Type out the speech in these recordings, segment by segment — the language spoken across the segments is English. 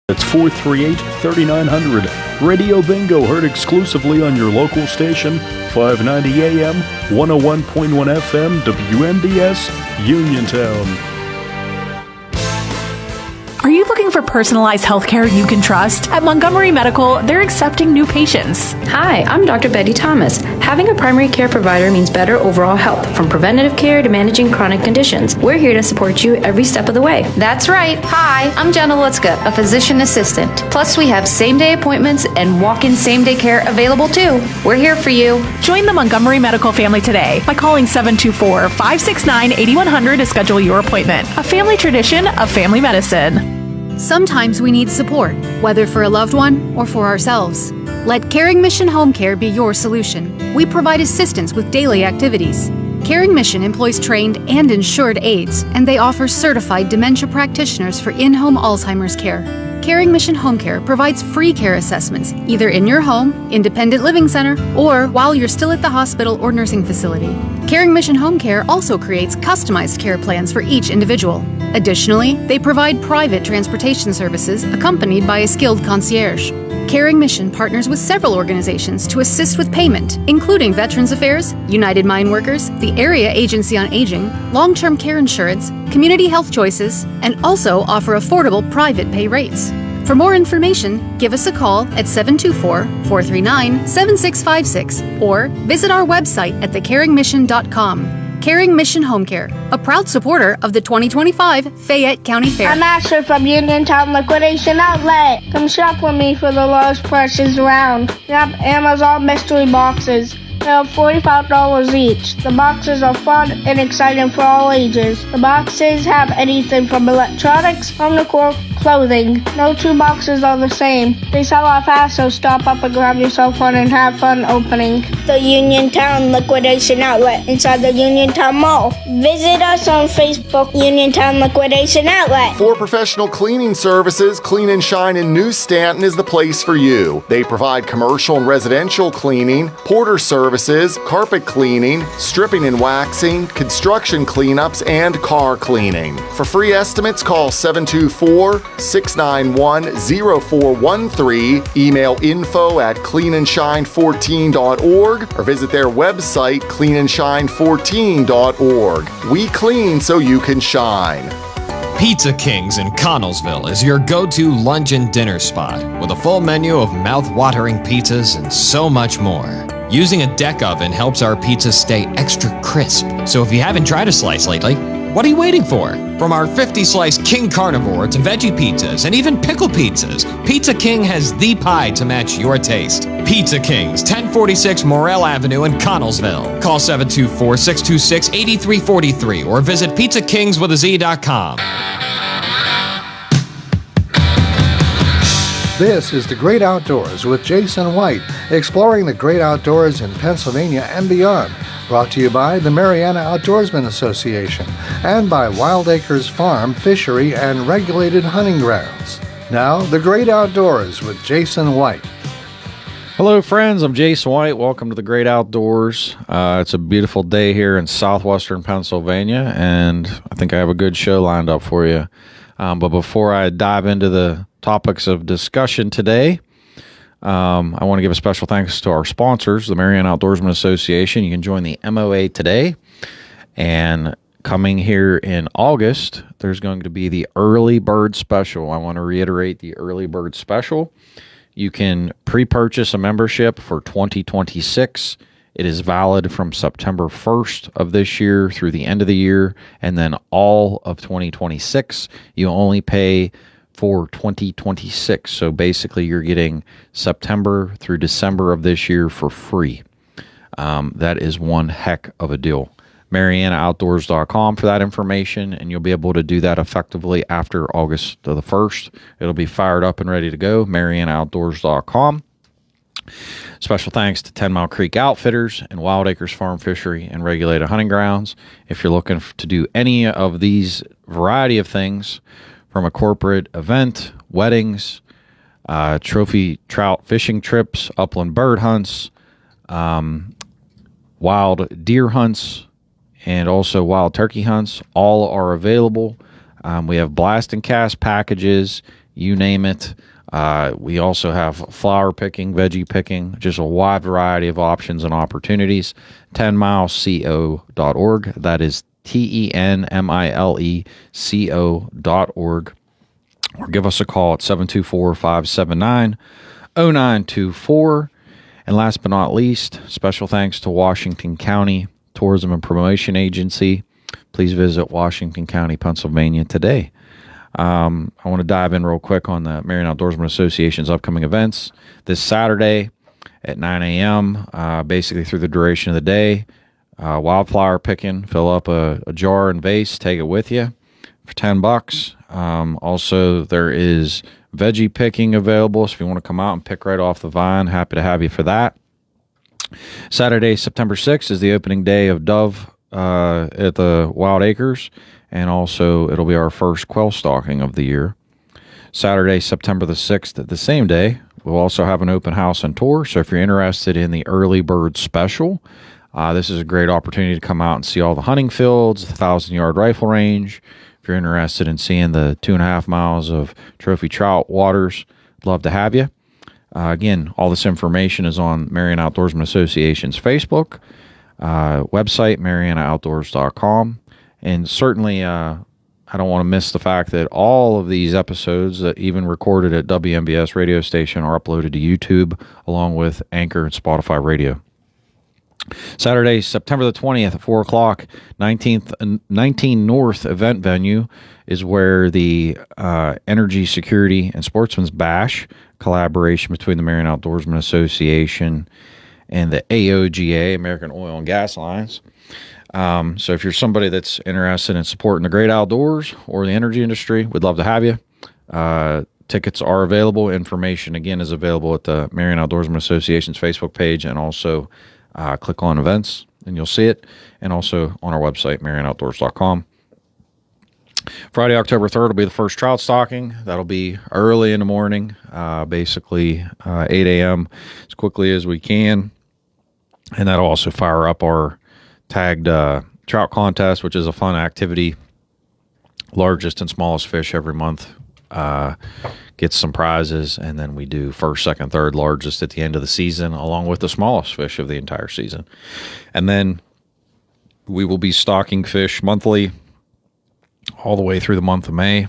That's 438-3900. Radio Bingo heard exclusively on your local station, 590 AM, 101.1 FM, WMBS, Uniontown. Are you looking for personalized healthcare you can trust? At Montgomery Medical, they're accepting new patients. Hi, I'm Dr. Betty Thomas. Having a primary care provider means better overall health, from preventative care to managing chronic conditions. We're here to support you every step of the way. That's right. Hi, I'm Jenna Lutzka, a physician assistant. Plus, we have same-day appointments and walk-in same-day care available too. We're here for you. Join the Montgomery Medical family today by calling 724-569-8100 to schedule your appointment. A family tradition of family medicine. Sometimes we need support, whether for a loved one or for ourselves. Let Caring Mission Home Care be your solution. We provide assistance with daily activities. Caring Mission employs trained and insured aides, and they offer certified dementia practitioners for in-home Alzheimer's care. Caring Mission Home Care provides free care assessments, either in your home, independent living center, or while you're still at the hospital or nursing facility. Caring Mission Home Care also creates customized care plans for each individual. Additionally, they provide private transportation services accompanied by a skilled concierge. Caring Mission partners with several organizations to assist with payment, including Veterans Affairs, United Mine Workers, the Area Agency on Aging, Long-Term Care Insurance, Community Health Choices, and also offer affordable private pay rates. For more information, give us a call at 724-439-7656 or visit our website at thecaringmission.com. Caring Mission Home Care, a proud supporter of the 2025 Fayette County Fair. I'm Asher from Uniontown Liquidation Outlet. Come shop with me for the lowest prices around. We have Amazon mystery boxes. They are $45 each. The boxes are fun and exciting for all ages. The boxes have anything from electronics, home decor, clothing. No two boxes are the same. They sell out fast, so stop up and grab yourself one and have fun opening the Uniontown Liquidation Outlet inside the Uniontown Mall. Visit us on Facebook, Uniontown Liquidation Outlet. For professional cleaning services, Clean and Shine in New Stanton is the place for you. They provide commercial and residential cleaning, porter services, carpet cleaning, stripping and waxing, construction cleanups, and car cleaning. For free estimates, call 724-691-0413, email info@cleanandshine14.org, or visit their website, cleanandshine14.org. We clean so you can shine. Pizza Kings in Connellsville is your go-to lunch and dinner spot with a full menu of mouth-watering pizzas and so much more. Using a deck oven helps our pizzas stay extra crisp, so if you haven't tried a slice lately, what are you waiting for? From our 50-slice King Carnivore to veggie pizzas and even pickle pizzas, Pizza King has the pie to match your taste. Pizza Kings, 1046 Morrell Avenue in Connellsville. Call 724-626-8343 or visit pizzakingswithaz.com. This is The Great Outdoors with Jason White, exploring the great outdoors in Pennsylvania and beyond. Brought to you by the Mariana Outdoorsmen Association and by Wild Acres Farm, Fishery, and Regulated Hunting Grounds. Now, The Great Outdoors with Jason White. Hello, friends. I'm Jason White. Welcome to The Great Outdoors. It's a beautiful day here in southwestern Pennsylvania, and I think I have a good show lined up for you. But before I dive into the topics of discussion today, I want to give a special thanks to our sponsors, the Mariana Outdoorsman Association. You can join the MOA today. And coming here in August, there's going to be the Early Bird Special. I want to reiterate the Early Bird Special. You can pre-purchase a membership for 2026. It is valid from September 1st of this year through the end of the year, and then all of 2026. You only pay for 2026. So basically you're getting September through December of this year for free. That is one heck of a deal. MarianaOutdoors.com for that information, and you'll be able to do that effectively after August the 1st. It'll be fired up and ready to go. MarianaOutdoors.com. Special thanks to 10 Mile Creek Outfitters and Wild Acres Farm, Fishery, and Regulated Hunting Grounds. If you're looking to do any of these variety of things, from a corporate event, weddings, trophy trout fishing trips, upland bird hunts, wild deer hunts, and also wild turkey hunts, all are available. We have blast and cast packages. you name it. We also have flower picking, veggie picking, just a wide variety of options and opportunities. 10mileco.org. That is TENMILECO.org. Or give us a call at 724-579-0924. And last but not least, special thanks to Washington County Tourism and Promotion Agency. Please visit Washington County, Pennsylvania today. I want to dive in real quick on the Marion Outdoorsman Association's upcoming events. This Saturday at 9 a.m., basically through the duration of the day, wildflower picking. Fill up a jar and vase, take it with you for $10. Also, there is veggie picking available, so if you want to come out and pick right off the vine, happy to have you for that. Saturday, September 6th is the opening day of Dove at the Wild Acres, and also it'll be our first quail stalking of the year. Saturday, September the 6th, the same day, we'll also have an open house and tour, so if you're interested in the early bird special, this is a great opportunity to come out and see all the hunting fields, the 1,000-yard rifle range. If you're interested in seeing the 2.5 miles of trophy trout waters, love to have you. Again, all this information is on Marion Outdoorsman Association's Facebook, website, marianaoutdoors.com. And certainly, I don't want to miss the fact that all of these episodes, even recorded at WMBS radio station, are uploaded to YouTube, along with Anchor and Spotify Radio. Saturday, September the 20th at 4 o'clock, 19 North event venue is where the Energy Security and Sportsman's Bash collaboration between the Marion Outdoorsman Association and the AOGA, American Oil and Gas Lines. So if you're somebody that's interested in supporting the great outdoors or the energy industry, we'd love to have you. Tickets are available. Information, again, is available at the Marion Outdoorsman Association's Facebook page, and also click on events and you'll see it, and also on our website, marianaoutdoors.com. Friday, October 3rd will be the first trout stalking. That'll be early in the morning, basically 8 a.m. as quickly as we can. And that'll also fire up our tagged trout contest, which is a fun activity. Largest and smallest fish every month gets some prizes, and then we do first, second, third largest at the end of the season, along with the smallest fish of the entire season. And then we will be stocking fish monthly all the way through the month of May.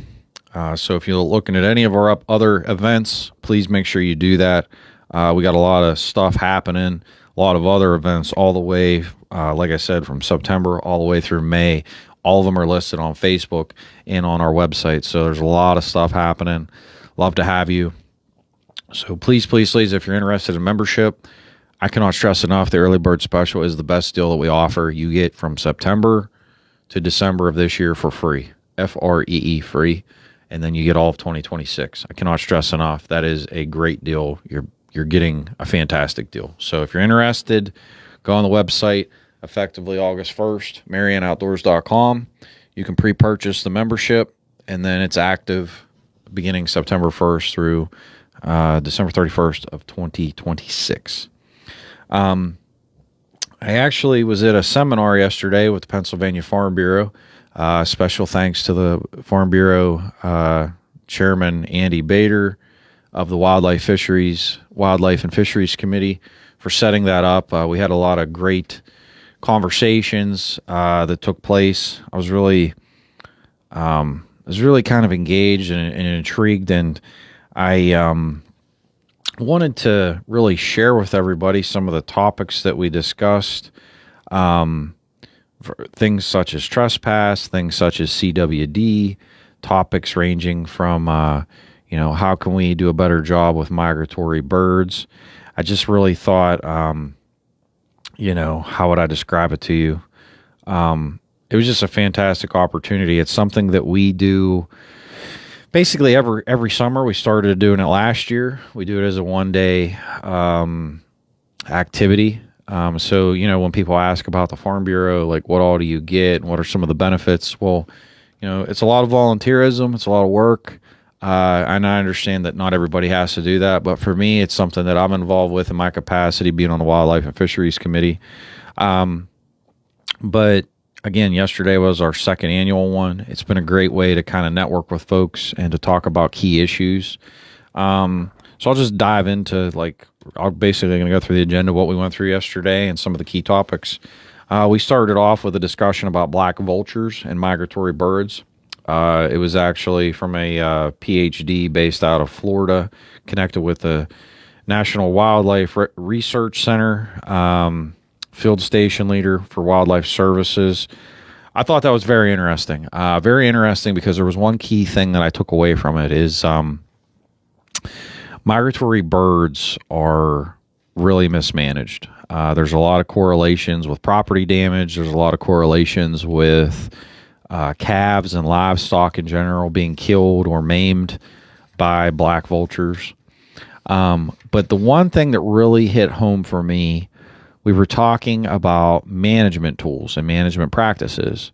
So if you're looking at any of our other events, please make sure you do that. We got a lot of stuff happening, a lot of other events all the way, like I said, from September all the way through May. All of them are listed on Facebook and on our website. So there's a lot of stuff happening. Love to have you. So please, please, please, if you're interested in membership, I cannot stress enough, the early bird special is the best deal that we offer. You get from September to December of this year for free, Free, free, and then you get all of 2026. I cannot stress enough, that is a great deal. You're getting a fantastic deal. So if you're interested, go on the website, effectively August 1st, marianaoutdoors.com. You can pre-purchase the membership, and then it's active beginning September 1st through December 31st of 2026. I actually was at a seminar yesterday with the Pennsylvania Farm Bureau. Special thanks to the Farm Bureau Chairman Andy Bader of the Wildlife and Fisheries Committee for setting that up. We had a lot of great conversations that took place. I was really kind of engaged and intrigued, and I wanted to really share with everybody some of the topics that we discussed. Things such as trespass, things such as CWD, topics ranging from, how can we do a better job with migratory birds. I just really thought, how would I describe it to you? It was just a fantastic opportunity. It's something that we do basically every summer. We started doing it last year. We do it as a one-day activity. So, when people ask about the Farm Bureau, like what all do you get and what are some of the benefits? Well, it's a lot of volunteerism. It's a lot of work. And I understand that not everybody has to do that. But for me, it's something that I'm involved with in my capacity, being on the Wildlife and Fisheries Committee. But again, yesterday was our second annual one. It's been a great way to kind of network with folks and to talk about key issues. So I'll just dive into, I'm basically going to go through the agenda of what we went through yesterday and some of the key topics. We started off with a discussion about black vultures and migratory birds. It was actually from a PhD based out of Florida, connected with the National Wildlife Research Center, field station leader for wildlife services. I thought that was very interesting. Very interesting because there was one key thing that I took away from it is migratory birds are really mismanaged. There's a lot of correlations with property damage. There's a lot of correlations with calves and livestock in general being killed or maimed by black vultures. But the one thing that really hit home for me, we were talking about management tools and management practices.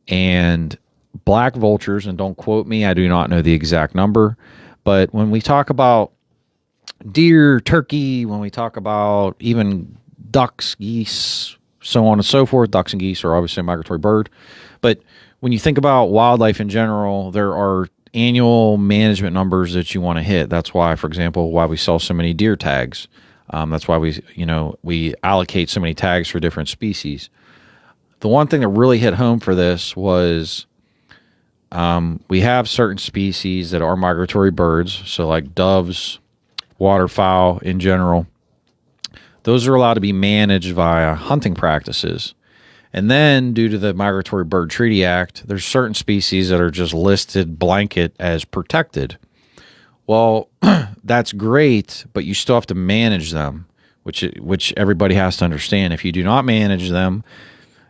And black vultures, and don't quote me, I do not know the exact number, but when we talk about deer, turkey, when we talk about even ducks, geese, so on and so forth, ducks and geese are obviously a migratory bird. But when you think about wildlife in general, there are annual management numbers that you want to hit. That's why, for example, why we sell so many deer tags. That's why we allocate so many tags for different species. The one thing that really hit home for this was we have certain species that are migratory birds, so like doves, waterfowl in general. Those are allowed to be managed via hunting practices. And then, due to the Migratory Bird Treaty Act, there's certain species that are just listed blanket as protected. Well, that's great, but you still have to manage them, which everybody has to understand. If you do not manage them,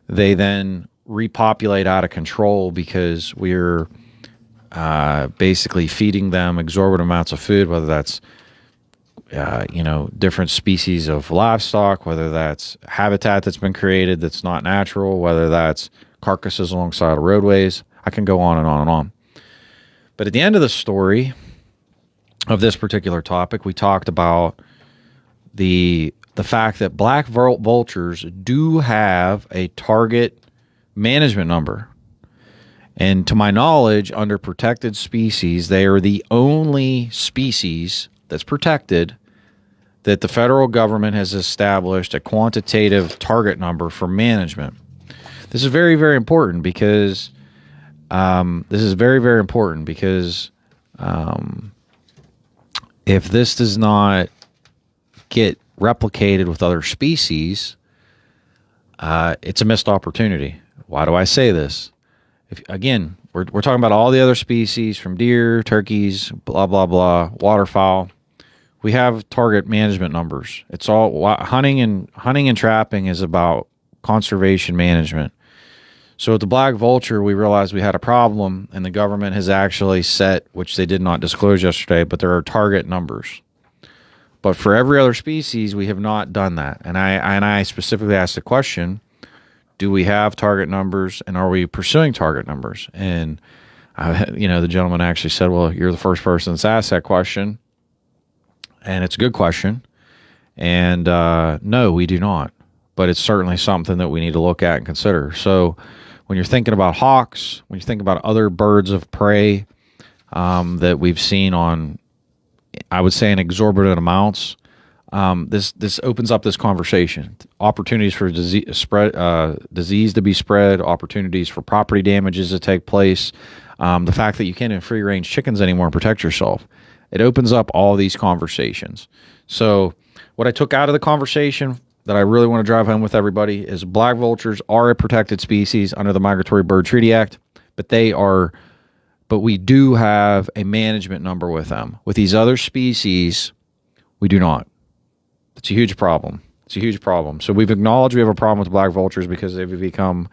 they then repopulate out of control because we're basically feeding them exorbitant amounts of food, whether that's different species of livestock, whether that's habitat that's been created that's not natural, whether that's carcasses alongside of roadways. I can go on and on and on. But at the end of the story of this particular topic, we talked about the fact that black vultures do have a target management number. And to my knowledge, under protected species, they are the only species that's protected that the federal government has established a quantitative target number for management. This is very, very important because if this does not get replicated with other species, it's a missed opportunity. Why do I say this? Again, we're talking about all the other species from deer, turkeys, blah, blah, blah, waterfowl. We have target management numbers. It's all hunting and trapping is about conservation management. So with the black vulture, we realized we had a problem, and the government has actually set, which they did not disclose yesterday, but there are target numbers. But for every other species, we have not done that. And I specifically asked the question, do we have target numbers, and are we pursuing target numbers? And the gentleman actually said, well, you're the first person that's asked that question. And it's a good question. And no, we do not. But it's certainly something that we need to look at and consider. So when you're thinking about hawks, when you think about other birds of prey that we've seen on, I would say, in exorbitant amounts, this opens up this conversation. Opportunities for disease to be spread, opportunities for property damages to take place, the fact that you can't have free-range chickens anymore and protect yourself. It opens up all these conversations. So what I took out of the conversation that I really want to drive home with everybody is black vultures are a protected species under the Migratory Bird Treaty Act, but we do have a management number with them. With these other species, we do not. It's a huge problem. So we've acknowledged we have a problem with black vultures because they've become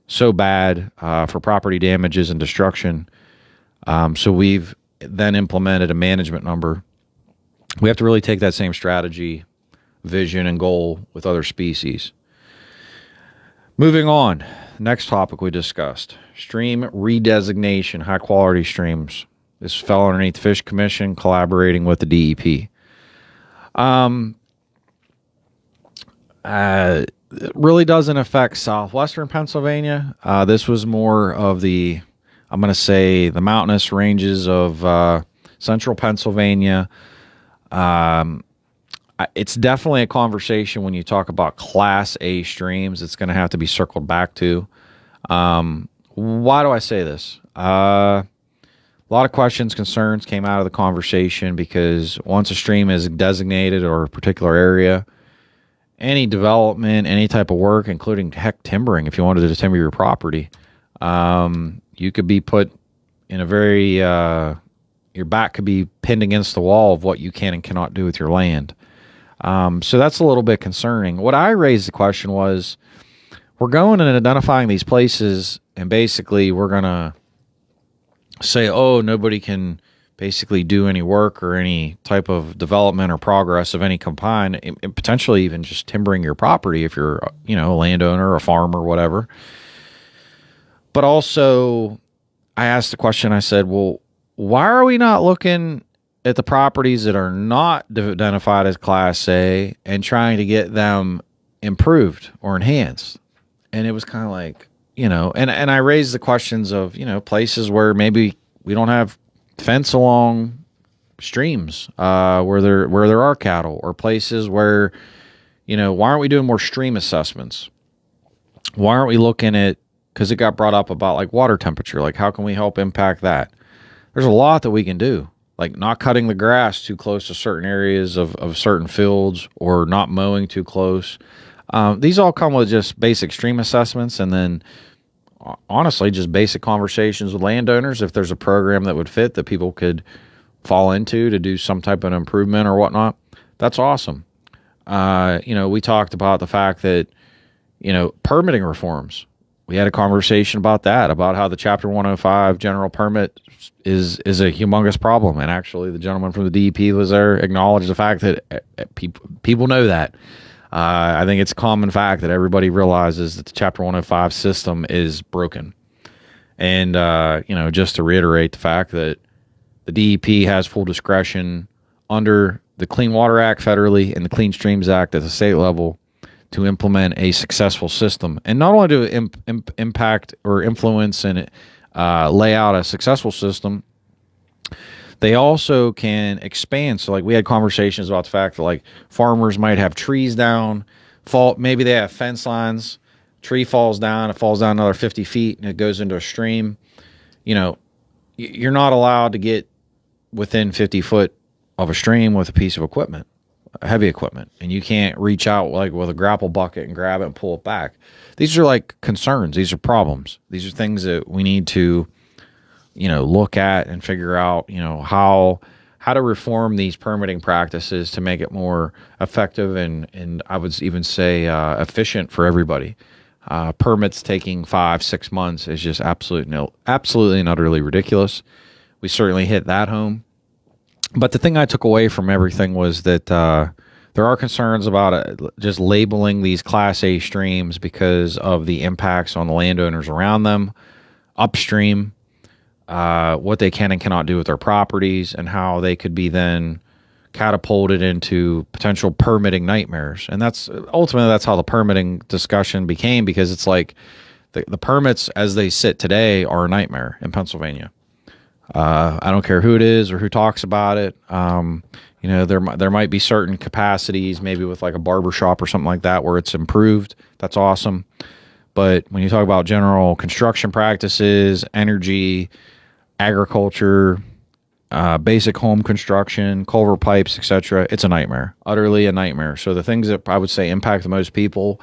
so bad for property damages and destruction. So we've then implemented a management number. We have to really take that same strategy, vision, and goal with other species. Moving on, next topic we discussed, stream redesignation, high quality streams. This fell underneath the Fish Commission collaborating with the DEP. it really doesn't affect southwestern Pennsylvania. This was more of the, I'm going to say, the mountainous ranges of central Pennsylvania. It's definitely a conversation when you talk about Class A streams. It's going to have to be circled back to. Why do I say this? A lot of questions, concerns came out of the conversation because once a stream is designated or a particular area, any development, any type of work, including timbering, if you wanted to timber your property, you could be put in a very, your back could be pinned against the wall of what you can and cannot do with your land. So that's a little bit concerning. What I raised the question was, we're going and identifying these places, and basically we're going to say, oh, nobody can basically do any work or any type of development or progress of any kind, and potentially even just timbering your property if you're, a landowner, a farmer, whatever. But also, I asked the question, I said, well, why are we not looking at the properties that are not identified as Class A and trying to get them improved or enhanced? And it was kind of like, and I raised the questions of, places where maybe we don't have fence along streams where there are cattle, or places where, why aren't we doing more stream assessments? Why aren't we looking at, because it got brought up about like water temperature, like how can we help impact that? There's a lot that we can do, like not cutting the grass too close to certain areas of certain fields, or not mowing too close. These all come with just basic stream assessments, and then honestly, just basic conversations with landowners. If there's a program that would fit that people could fall into to do some type of improvement or whatnot, that's awesome. We talked about the fact that, permitting reforms. We had a conversation about that, about how the Chapter 105 general permit is a humongous problem. And actually, the gentleman from the DEP was there, acknowledged the fact that people know that. I think it's a common fact that everybody realizes that the Chapter 105 system is broken. And, just to reiterate the fact that the DEP has full discretion under the Clean Water Act federally and the Clean Streams Act at the state level to implement a successful system. And not only to impact or influence and lay out a successful system, they also can expand. So like we had conversations about the fact that like farmers might have trees down, maybe they have fence lines, tree falls down, it falls down another 50 feet and it goes into a stream. You're not allowed to get within 50 foot of a stream with a piece of equipment, heavy equipment, and you can't reach out like with a grapple bucket and grab it and pull it back. These are like concerns. These are problems. These are things that we need to look at and figure out, how to reform these permitting practices to make it more effective and I would even say efficient for everybody. Permits taking 5-6 months is just absolutely and utterly ridiculous. We certainly hit that home. But the thing I took away from everything was that there are concerns about just labeling these Class A streams because of the impacts on the landowners around them, upstream, what they can and cannot do with their properties, and how they could be then catapulted into potential permitting nightmares. And that's how the permitting discussion became, because it's like the permits as they sit today are a nightmare in Pennsylvania. I don't care who it is or who talks about it. There might be certain capacities, maybe with like a barber shop or something like that, where it's improved. That's awesome. But when you talk about general construction practices, energy, agriculture, basic home construction, culvert pipes, etc., it's a nightmare, utterly a nightmare. So the things that I would say impact the most people,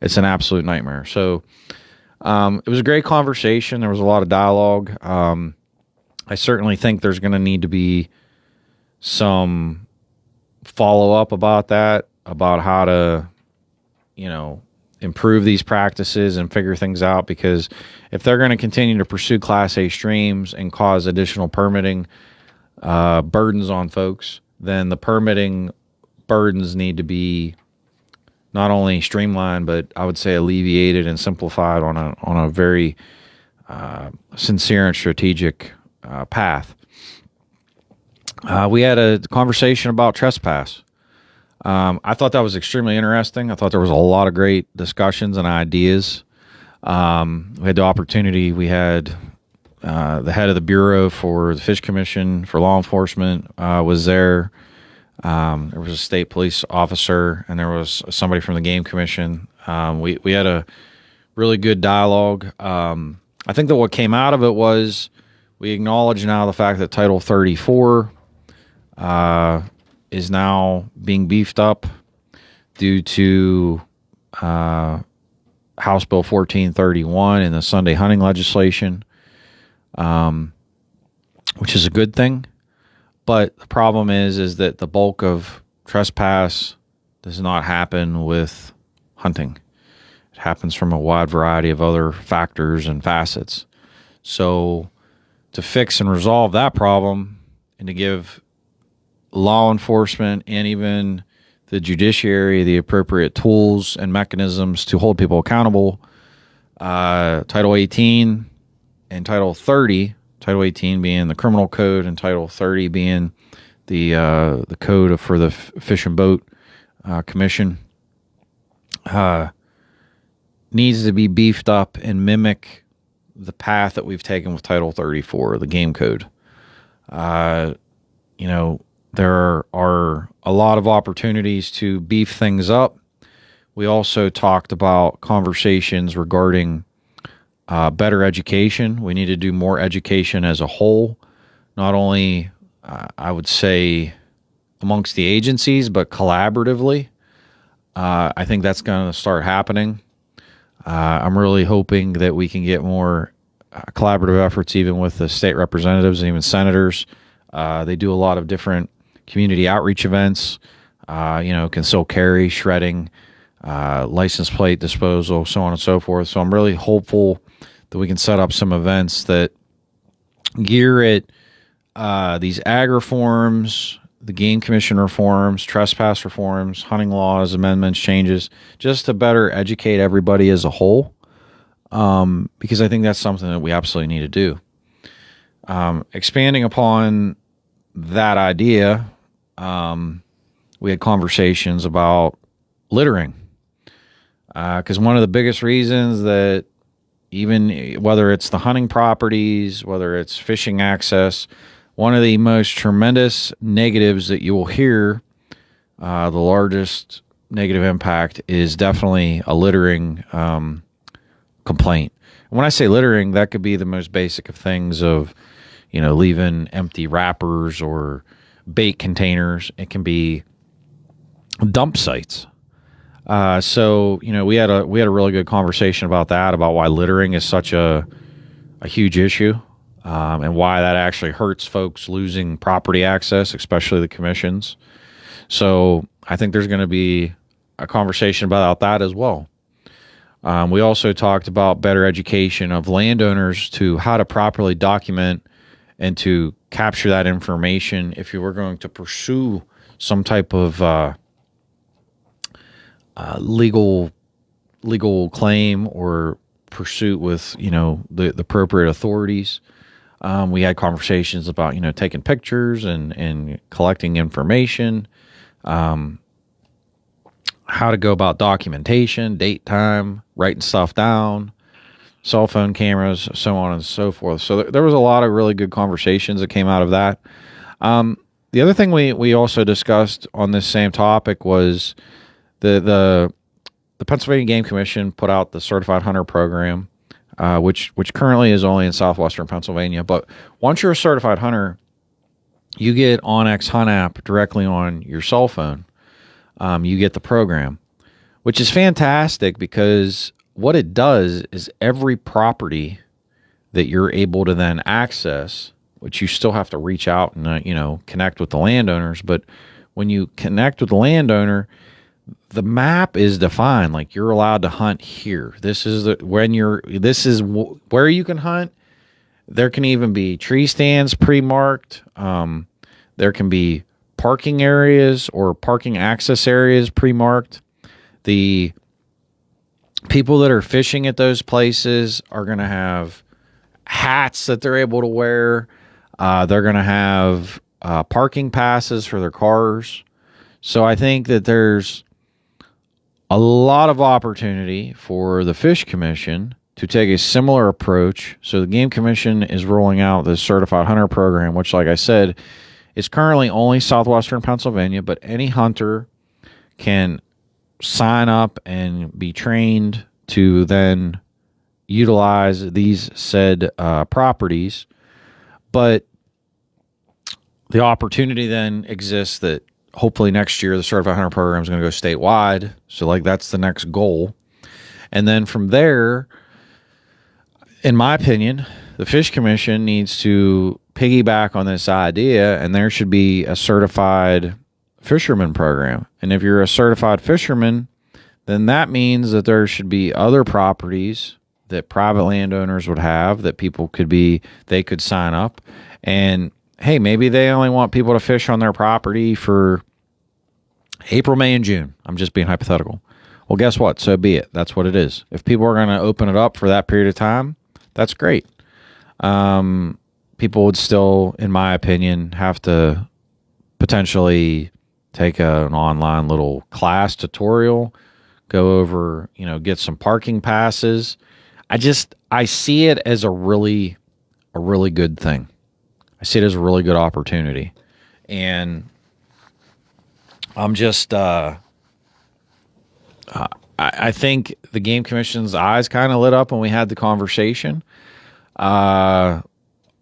it's an absolute nightmare. So it was a great conversation. There was a lot of dialogue. I certainly think there's going to need to be some follow-up about that, about how to, improve these practices and figure things out, because if they're going to continue to pursue Class A streams and cause additional permitting burdens on folks, then the permitting burdens need to be not only streamlined, but I would say alleviated and simplified on a very sincere and strategic path. We had a conversation about trespass. I thought that was extremely interesting. I thought there was a lot of great discussions and ideas. We had the opportunity. We had the head of the Bureau for the Fish Commission for Law Enforcement was there. There was a state police officer, and there was somebody from the Game Commission. We had a really good dialogue. I think that what came out of it was we acknowledge now the fact that Title 34 is now being beefed up due to House Bill 1431 and the Sunday hunting legislation, which is a good thing. But the problem is that the bulk of trespass does not happen with hunting. It happens from a wide variety of other factors and facets. So to fix and resolve that problem and to give law enforcement and even the judiciary the appropriate tools and mechanisms to hold people accountable, Title 18 and Title 30, Title 18 being the criminal code and Title 30 being the code for the Fish and Boat Commission, needs to be beefed up and mimic the path that we've taken with Title 34, the game code. There are a lot of opportunities to beef things up. We also talked about conversations regarding better education. We need to do more education as a whole, not only, I would say, amongst the agencies, but collaboratively. I think that's going to start happening. I'm really hoping that we can get more collaborative efforts even with the state representatives and even senators. They do a lot of different community outreach events, concealed carry, shredding, license plate disposal, so on and so forth. So I'm really hopeful that we can set up some events that gear it, these ag reforms, the Game Commission reforms, trespass reforms, hunting laws, amendments, changes, just to better educate everybody as a whole, because I think that's something that we absolutely need to do. Expanding upon that idea, we had conversations about littering, because one of the biggest reasons that even whether it's the hunting properties, whether it's fishing access, one of the most tremendous negatives that you will hear, the largest negative impact is definitely a littering complaint. And when I say littering, that could be the most basic of things of, leaving empty wrappers or bait containers. It can be dump sites. So we had a really good conversation about that, about why littering is such a huge issue, and why that actually hurts folks losing property access, especially the commissions. So I think there's going to be a conversation about that as well. We also talked about better education of landowners to how to properly document and to capture that information if you were going to pursue some type of legal claim or pursuit with the appropriate authorities. We had conversations about taking pictures and collecting information, how to go about documentation, date, time, writing stuff down, cell phone cameras, so on and so forth. So there was a lot of really good conversations that came out of that. The other thing we also discussed on this same topic was the Pennsylvania Game Commission put out the Certified Hunter program, which currently is only in southwestern Pennsylvania. But once you're a certified hunter, you get OnX Hunt app directly on your cell phone. You get the program, which is fantastic, because what it does is every property that you're able to then access, which you still have to reach out and connect with the landowners, but when you connect with the landowner, the map is defined. Like, you're allowed to hunt here. This is where you can hunt. There can even be tree stands pre-marked. There can be parking areas or parking access areas pre-marked. The people that are fishing at those places are going to have hats that they're able to wear. They're going to have parking passes for their cars. So I think that there's a lot of opportunity for the Fish Commission to take a similar approach. So the Game Commission is rolling out the Certified Hunter Program, which, like I said, is currently only southwestern Pennsylvania, but any hunter can sign up and be trained to then utilize these said properties. But the opportunity then exists that hopefully next year the Certified Hunter Program is going to go statewide. So like that's the next goal. And then from there, in my opinion, the Fish Commission needs to piggyback on this idea, and there should be a certified fisherman program. And if you're a certified fisherman, then that means that there should be other properties that private landowners would have that people they could sign up. And hey, maybe they only want people to fish on their property for April, May, and June. I'm just being hypothetical. Well, guess what? So be it. That's what it is. If people are going to open it up for that period of time, that's great. People would still, in my opinion, have to potentially take an online little class tutorial, go over, get some parking passes. I see it as a really good thing. I see it as a really good opportunity. And I'm just, I think the Game Commission's eyes kind of lit up when we had the conversation.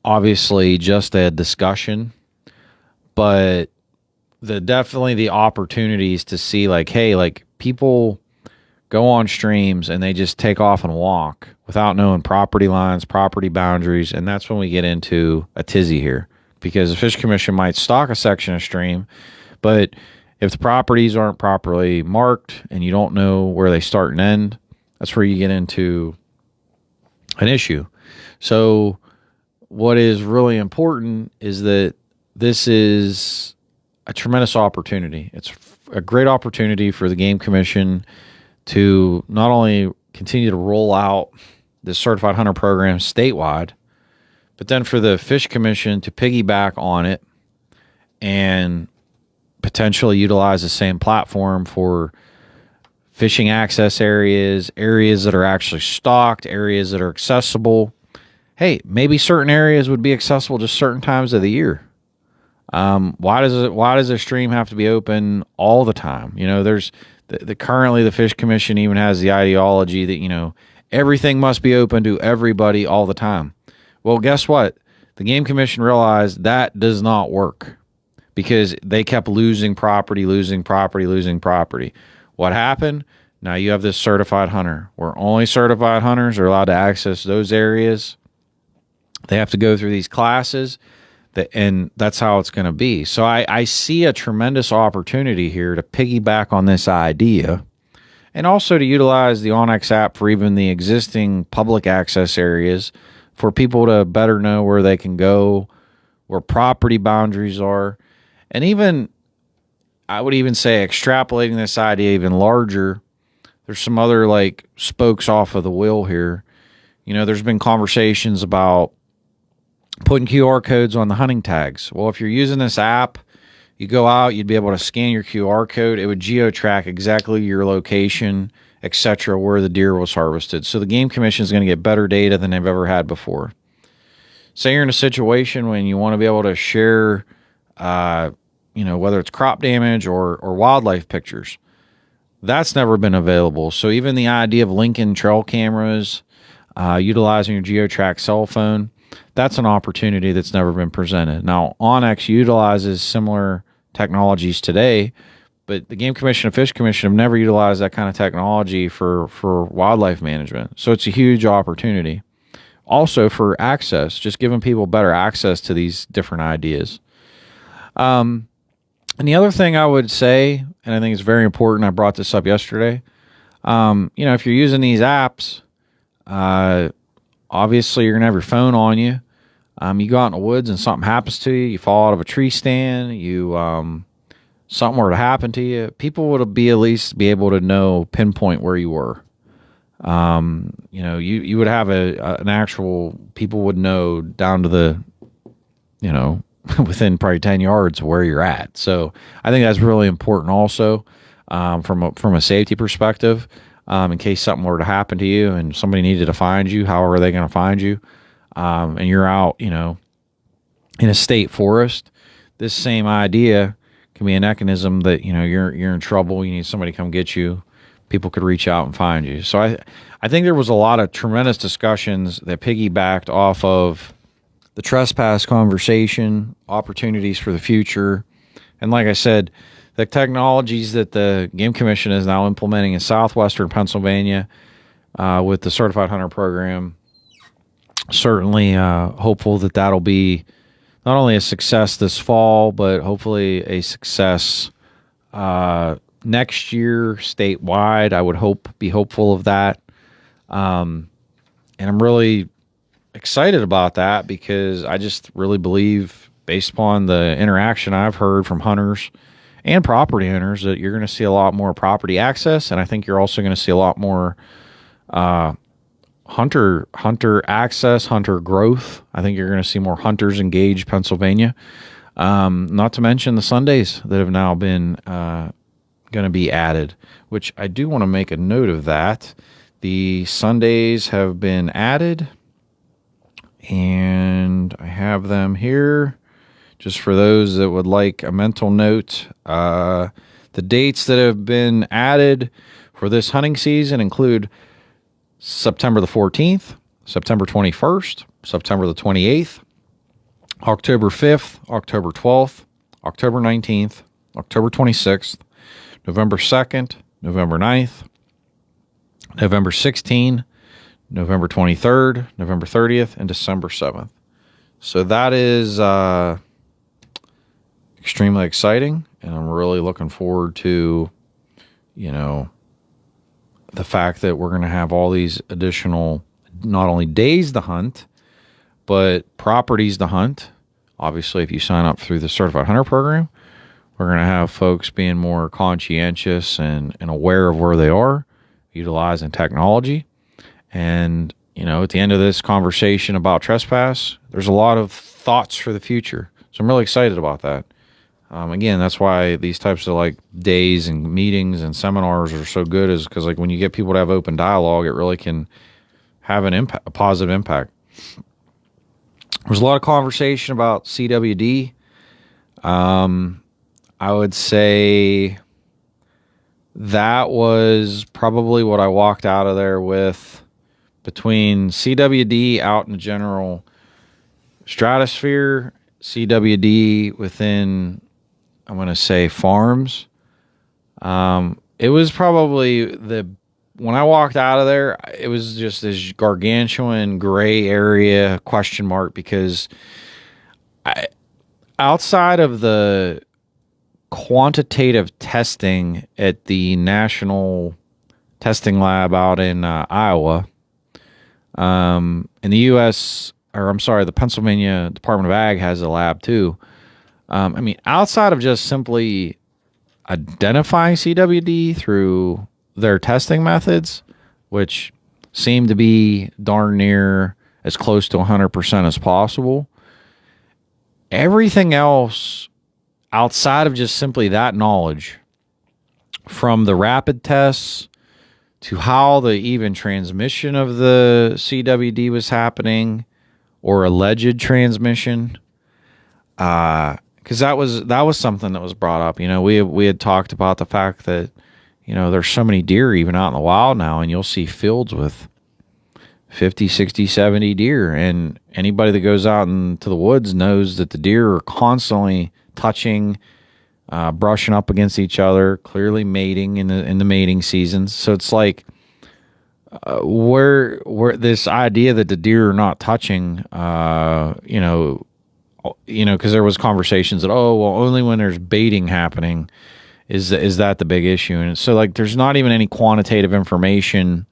Obviously just a discussion, but definitely the opportunities to see people go on streams and they just take off and walk without knowing property lines, property boundaries. And that's when we get into a tizzy here, because the Fish Commission might stock a section of stream, but if the properties aren't properly marked and you don't know where they start and end, that's where you get into an issue. So what is really important is that this is a tremendous opportunity. It's a great opportunity for the Game Commission to not only continue to roll out the Certified Hunter Program statewide, but then for the Fish Commission to piggyback on it and potentially utilize the same platform for fishing access areas that are actually stocked, areas that are accessible. Hey, maybe certain areas would be accessible just certain times of the year. Why does a stream have to be open all the time? There's currently the Fish Commission even has the ideology that, everything must be open to everybody all the time. Well, guess what? The Game Commission realized that does not work because they kept losing property. What happened? Now you have this certified hunter where only certified hunters are allowed to access those areas. They have to go through these classes, and that's how it's going to be. So I see a tremendous opportunity here to piggyback on this idea and also to utilize the onX app for even the existing public access areas for people to better know where they can go, where property boundaries are. And even, I would even say, extrapolating this idea even larger, there's some other spokes off of the wheel here. There's been conversations about putting QR codes on the hunting tags. Well, if you're using this app, you go out, you'd be able to scan your QR code. It would geo-track exactly your location, etc., where the deer was harvested. So the Game Commission is going to get better data than they've ever had before. Say you're in a situation when you want to be able to share, whether it's crop damage or wildlife pictures. That's never been available. So even the idea of linking trail cameras, utilizing your geo-track cell phone, that's an opportunity that's never been presented. Now, onX utilizes similar technologies today, but the Game Commission and Fish Commission have never utilized that kind of technology for wildlife management. So it's a huge opportunity. Also for access, just giving people better access to these different ideas. And the other thing I would say, and I think it's very important, I brought this up yesterday, if you're using these apps, obviously you're going to have your phone on you. You go out in the woods and something happens to you, you fall out of a tree stand, something were to happen to you, people would at least be able to pinpoint where you were. You would have an actual, people would know down to the, within probably 10 yards of where you're at. So I think that's really important also from a safety perspective. In case something were to happen to you and somebody needed to find you, how are they going to find you? And you're out, in a state forest. This same idea can be a mechanism that, you're in trouble. You need somebody to come get you. People could reach out and find you. So I think there was a lot of tremendous discussions that piggybacked off of the trespass conversation, opportunities for the future. And like I said, the technologies that the Game Commission is now implementing in southwestern Pennsylvania with the Certified Hunter program, certainly hopeful that that'll be not only a success this fall, but hopefully a success next year statewide. I would be hopeful of that. And I'm really excited about that because I just really believe, based upon the interaction I've heard from hunters and property owners, that you're going to see a lot more property access, and I think you're also going to see a lot more hunter access, hunter growth. I think you're going to see more hunters engage Pennsylvania. Not to mention the Sundays that have now been going to be added, which I do want to make a note of that. The Sundays have been added, and I have them here. Just for those that would like a mental note, the dates that have been added for this hunting season include September the 14th, September 21st, September the 28th, October 5th, October 12th, October 19th, October 26th, November 2nd, November 9th, November 16th, November 23rd, November 30th, and December 7th. So that is extremely exciting, and I'm really looking forward to, the fact that we're going to have all these additional, not only days to hunt, but properties to hunt. Obviously, if you sign up through the Certified Hunter program, we're going to have folks being more conscientious and aware of where they are, utilizing technology. And, at the end of this conversation about trespass, there's a lot of thoughts for the future. So I'm really excited about that. Again, that's why these types of days and meetings and seminars are so good, is because when you get people to have open dialogue, it really can have a positive impact. There's a lot of conversation about CWD. I would say that was probably what I walked out of there with, between CWD out in the general stratosphere, CWD within, I'm going to say, farms. It was probably when I walked out of there, it was just this gargantuan gray area question mark, because outside of the quantitative testing at the National Testing Lab out in Iowa, in the U.S., the Pennsylvania Department of Ag has a lab too. Outside of just simply identifying CWD through their testing methods, which seem to be darn near as close to 100% as possible, everything else outside of just simply that knowledge, from the rapid tests to how the even transmission of the CWD was happening, or alleged transmission, because that was something that was brought up. We had talked about the fact that there's so many deer even out in the wild now, and you'll see fields with 50, 60, 70 deer, and anybody that goes out into the woods knows that the deer are constantly touching, brushing up against each other, clearly mating in the mating seasons. So it's like where this idea that the deer are not touching, because there was conversations that, only when there's baiting happening is that the big issue. And so there's not even any quantitative information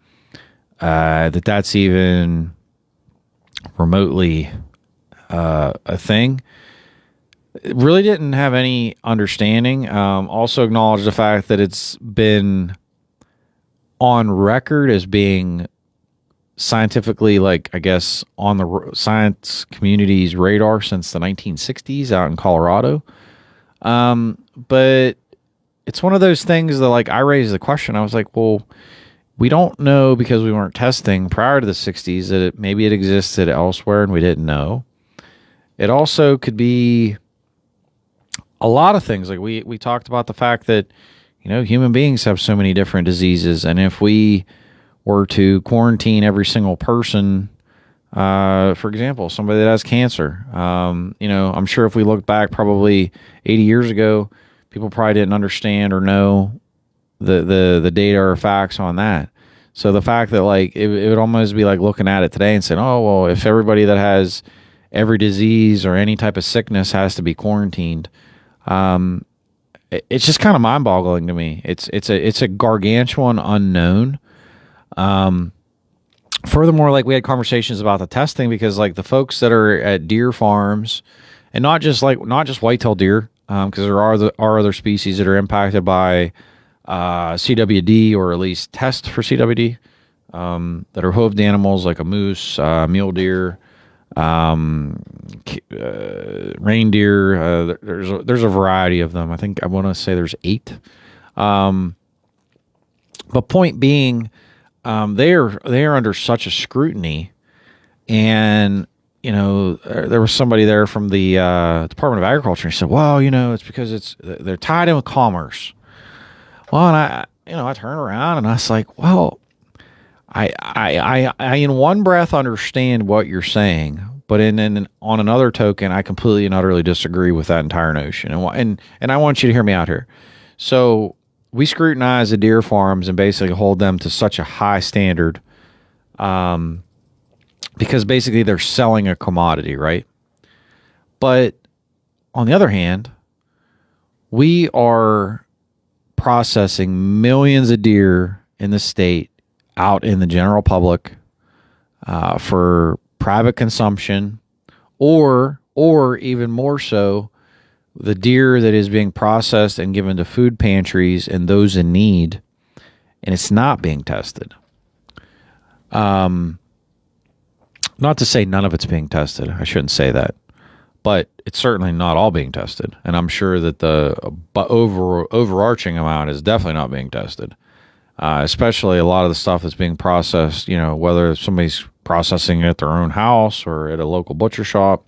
that's even remotely a thing. It really didn't have any understanding. Also acknowledge the fact that it's been on record as being scientifically, like, I guess, on the science community's radar since the 1960s out in Colorado. But it's one of those things that, like, I raised the question. I was like, well, we don't know because we weren't testing prior to the 60s that maybe it existed elsewhere and we didn't know. It also could be a lot of things. Like we talked about the fact that, human beings have so many different diseases. And if we were to quarantine every single person, for example, somebody that has cancer, I'm sure if we look back probably 80 years ago, people probably didn't understand or know the data or facts on that. So the fact that, like, it would almost be like looking at it today and saying, oh, well, if everybody that has every disease or any type of sickness has to be quarantined, it's just kind of mind-boggling to me. It's a gargantuan unknown. Furthermore, like, we had conversations about the testing because, like, the folks that are at deer farms, and not just whitetail deer, because there are other species that are impacted by CWD, or at least test for CWD, that are hoofed animals like a moose, mule deer, reindeer. There's a variety of them. I want to say there's 8. But point being, they are under such a scrutiny, and there was somebody there from the Department of Agriculture, and he said, well, it's because they're tied in with commerce. Well, and I turned around and I was like, well, I in one breath understand what you're saying, but on another token, I completely and utterly disagree with that entire notion. And I want you to hear me out here. So we scrutinize the deer farms and basically hold them to such a high standard, because basically they're selling a commodity, right? But on the other hand, we are processing millions of deer in the state out in the general public for private consumption, or even more so, the deer that is being processed and given to food pantries and those in need, and it's not being tested. Not to say none of it's being tested. I shouldn't say that. But it's certainly not all being tested. And I'm sure that the overarching amount is definitely not being tested. Especially a lot of the stuff that's being processed, whether somebody's processing it at their own house or at a local butcher shop.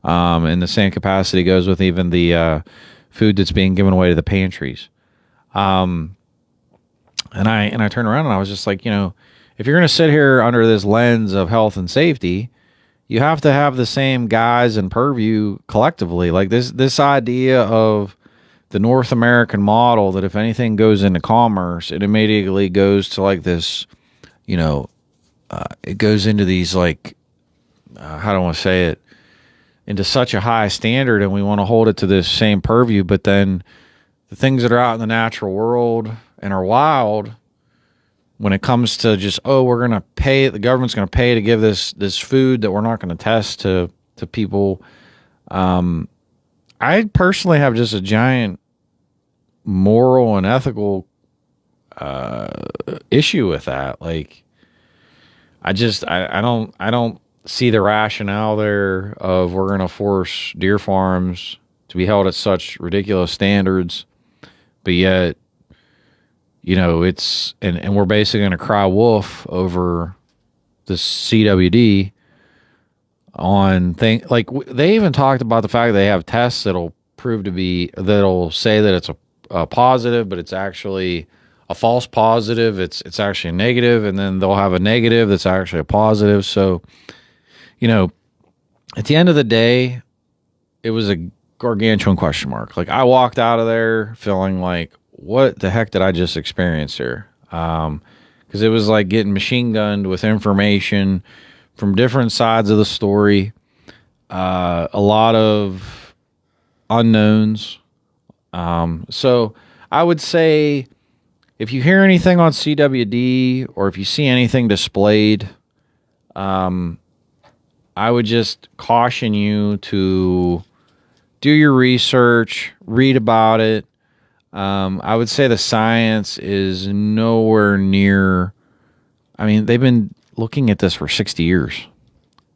And the same capacity goes with even the food that's being given away to the pantries. And I turned around and I was just like, if you're going to sit here under this lens of health and safety, you have to have the same guise and purview collectively. Like this idea of the North American model, that if anything goes into commerce, it immediately goes to like this, it goes into these like, how do I want to say it, into such a high standard, and we want to hold it to this same purview. But then the things that are out in the natural world and are wild, when it comes to just, we're going to pay, the government's going to pay to give this food that we're not going to test to people. I personally have just a giant moral and ethical issue with that. Like, I don't see the rationale there of we're going to force deer farms to be held at such ridiculous standards, but yet, it's, and we're basically going to cry wolf over this CWD on thing. Like, they even talked about the fact that they have tests that'll say that it's a positive, but it's actually a false positive. It's actually a negative, and then they'll have a negative that's actually a positive. So, at the end of the day, it was a gargantuan question mark. Like, I walked out of there feeling like, what the heck did I just experience here? Because it was like getting machine gunned with information from different sides of the story. A lot of unknowns. So I would say, if you hear anything on CWD, or if you see anything displayed, I would just caution you to do your research, read about it. I would say the science is nowhere near. I mean, they've been looking at this for 60 years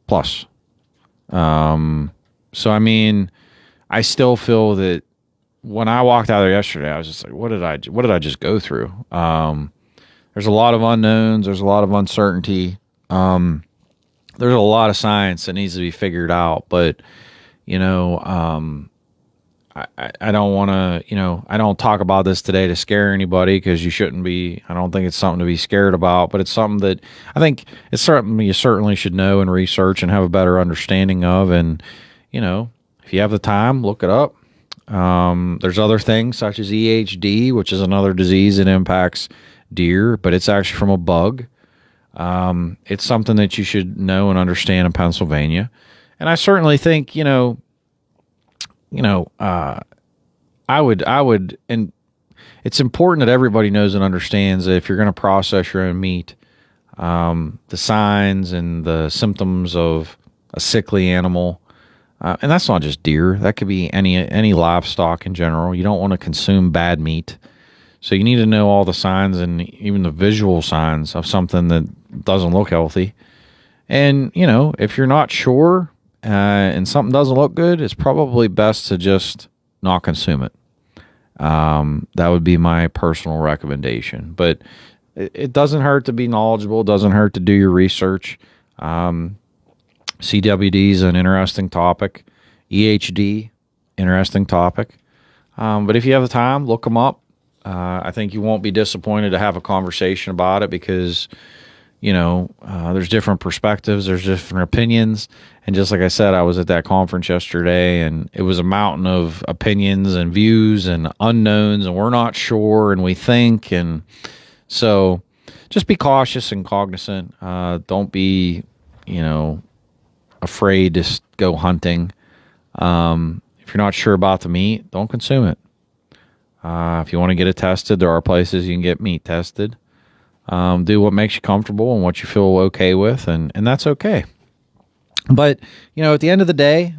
plus. So, I mean, I still feel that when I walked out there yesterday, I was just like, what did I just go through? There's a lot of unknowns. There's a lot of uncertainty. There's a lot of science that needs to be figured out, but, you know, I don't want to, you know, I don't talk about this today to scare anybody, because you shouldn't be. I don't think it's something to be scared about, but it's something that I think it's something you certainly should know and research and have a better understanding of. And, you know, if you have the time, look it up. There's other things such as EHD, which is another disease that impacts deer, but it's actually from a bug. It's something that you should know and understand in Pennsylvania. And I certainly think, I would, and it's important that everybody knows and understands that if you're going to process your own meat, the signs and the symptoms of a sickly animal, and that's not just deer, that could be any livestock in general. You don't want to consume bad meat. So you need to know all the signs and even the visual signs of something that doesn't look healthy. And, if you're not sure and something doesn't look good, it's probably best to just not consume it. That would be my personal recommendation. But it doesn't hurt to be knowledgeable. It doesn't hurt to do your research. CWD is an interesting topic. EHD, interesting topic. But if you have the time, look them up. I think you won't be disappointed to have a conversation about it, because, there's different perspectives, there's different opinions. And just like I said, I was at that conference yesterday, and it was a mountain of opinions and views and unknowns, and we're not sure, and we think. And so just be cautious and cognizant. Don't be, afraid to go hunting. If you're not sure about the meat, don't consume it. If you want to get it tested, there are places you can get meat tested. Do what makes you comfortable and what you feel okay with, and that's okay. But, at the end of the day, it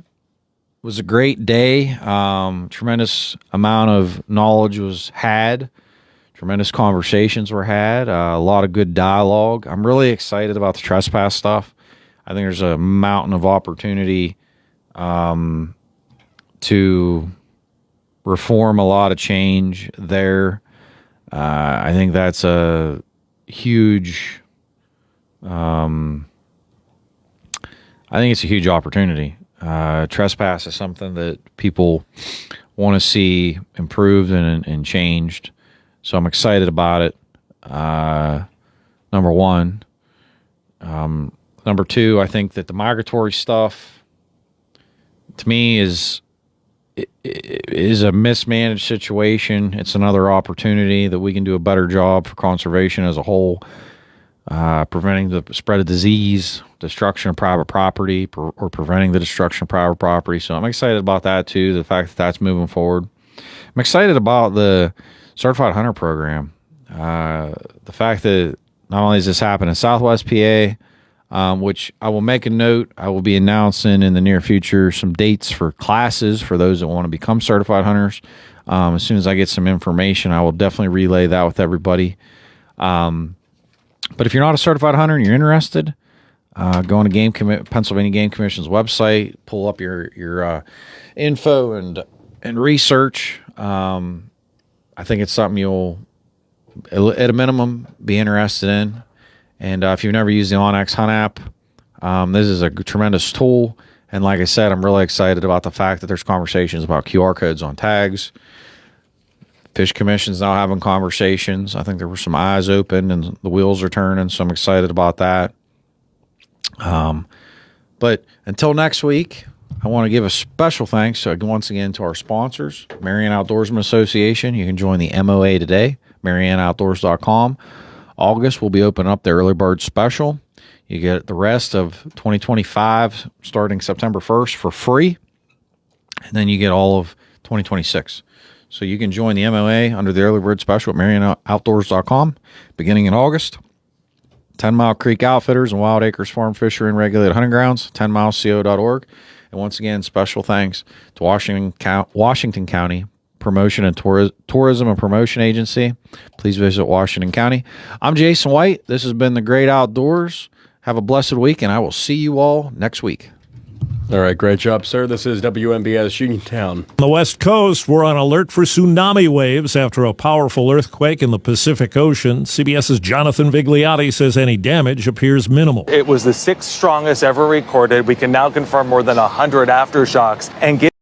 was a great day. Tremendous amount of knowledge was had. Tremendous conversations were had. A lot of good dialogue. I'm really excited about the trespass stuff. I think there's a mountain of opportunity to reform a lot of change there. I think that's a huge it's a huge opportunity. Trespass is something that people want to see improved and changed. So I'm excited about it. Number one. Number two, I think that the migratory stuff, to me, is a mismanaged situation. It's another opportunity that we can do a better job for conservation as a whole, preventing the spread of disease, destruction of private property, or preventing the destruction of private property. So I'm excited about that too, the fact that that's moving forward. I'm excited about the Certified Hunter Program. The fact that not only does this happen in Southwest PA, which I will make a note, I will be announcing in the near future some dates for classes for those that want to become certified hunters. As soon as I get some information, I will definitely relay that with everybody. But if you're not a certified hunter and you're interested, go on to Pennsylvania Game Commission's website, pull up your info and research. I think it's something you'll, at a minimum, be interested in. And if you've never used the onX Hunt app, this is a tremendous tool. And like I said, I'm really excited about the fact that there's conversations about QR codes on tags. Fish Commission's now having conversations. I think there were some eyes open and the wheels are turning, so I'm excited about that. But until next week, I want to give a special thanks once again to our sponsors, Marianna Outdoorsman Association. You can join the MOA today, MariannaOutdoors.com. August, we'll be opening up the early bird special. You get the rest of 2025 starting September 1st for free. And then you get all of 2026. So you can join the MOA under the early bird special at MariannaOutdoors.com beginning in August. 10 Mile Creek Outfitters and Wild Acres Farm Fishery and Regulated Hunting Grounds, 10milesco.org. And once again, special thanks to Washington County Promotion and Tourism and Promotion Agency. Please visit Washington County. I'm Jason White. This has been The Great Outdoors. Have a blessed week, and I will see you all next week. All right, great job, sir. This is WMBS Uniontown. On the West Coast, we're on alert for tsunami waves after a powerful earthquake in the Pacific Ocean. CBS's Jonathan Vigliotti says any damage appears minimal. It was the 6th strongest ever recorded. We can now confirm more than 100 aftershocks and get